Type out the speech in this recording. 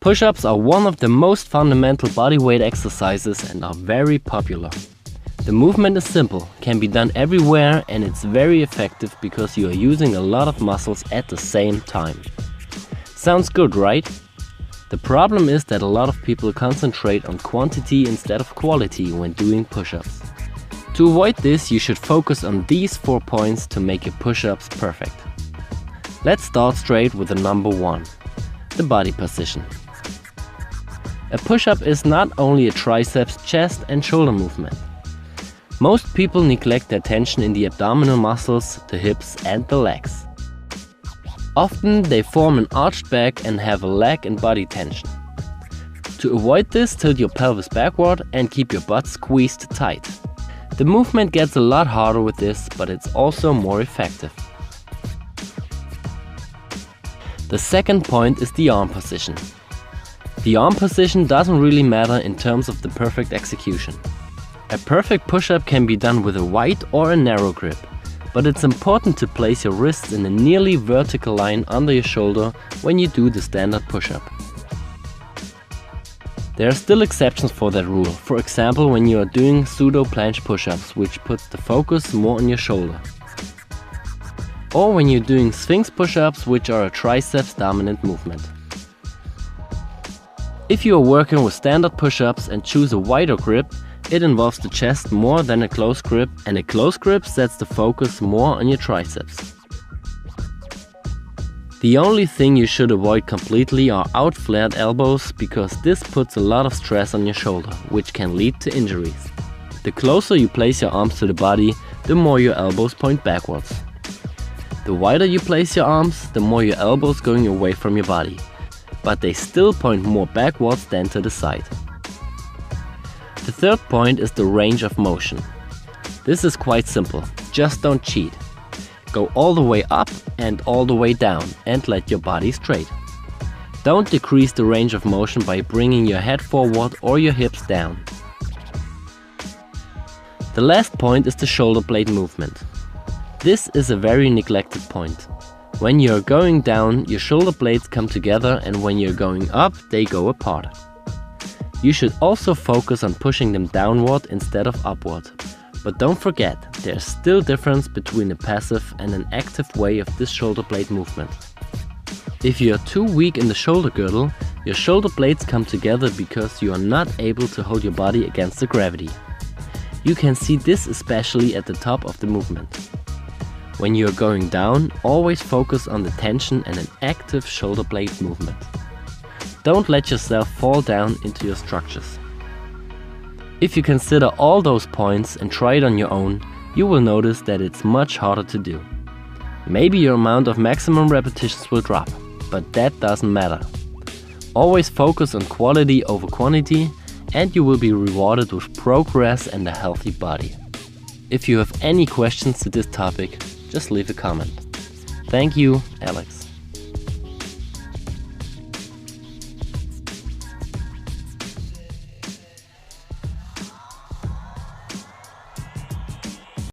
Push-ups are one of the most fundamental bodyweight exercises and are very popular. The movement is simple, can be done everywhere, and it's very effective because you are using a lot of muscles at the same time. Sounds good, right? The problem is that a lot of people concentrate on quantity instead of quality when doing push-ups. To avoid this, you should focus on these 4 points to make your push-ups perfect. Let's start straight with the number 1, the body position. A push-up is not only a triceps, chest and shoulder movement. Most people neglect their tension in the abdominal muscles, the hips and the legs. Often they form an arched back and have a leg and body tension. To avoid this, tilt your pelvis backward and keep your butt squeezed tight. The movement gets a lot harder with this, but it's also more effective. The second point is the arm position. The arm position doesn't really matter in terms of the perfect execution. A perfect push-up can be done with a wide or a narrow grip, but it's important to place your wrists in a nearly vertical line under your shoulder when you do the standard push-up. There are still exceptions for that rule, for example when you are doing pseudo planche push-ups, which puts the focus more on your shoulder. Or when you're doing sphinx push-ups, which are a triceps dominant movement. If you are working with standard push-ups and choose a wider grip, it involves the chest more than a close grip, and a close grip sets the focus more on your triceps. The only thing you should avoid completely are out-flared elbows, because this puts a lot of stress on your shoulder, which can lead to injuries. The closer you place your arms to the body, the more your elbows point backwards. The wider you place your arms, the more your elbows going away from your body, but they still point more backwards than to the side. The third point is the range of motion. This is quite simple, just don't cheat. Go all the way up and all the way down and let your body straight. Don't decrease the range of motion by bringing your head forward or your hips down. The last point is the shoulder blade movement. This is a very neglected point. When you're going down, your shoulder blades come together, and when you're going up, they go apart. You should also focus on pushing them downward instead of upward. But don't forget, there's still difference between a passive and an active way of this shoulder blade movement. If you are too weak in the shoulder girdle, your shoulder blades come together because you are not able to hold your body against the gravity. You can see this especially at the top of the movement. When you are going down, always focus on the tension and an active shoulder blade movement. Don't let yourself fall down into your structures. If you consider all those points and try it on your own, you will notice that it's much harder to do. Maybe your amount of maximum repetitions will drop, but that doesn't matter. Always focus on quality over quantity, and you will be rewarded with progress and a healthy body. If you have any questions to this topic, just leave a comment. Thank you, Alex.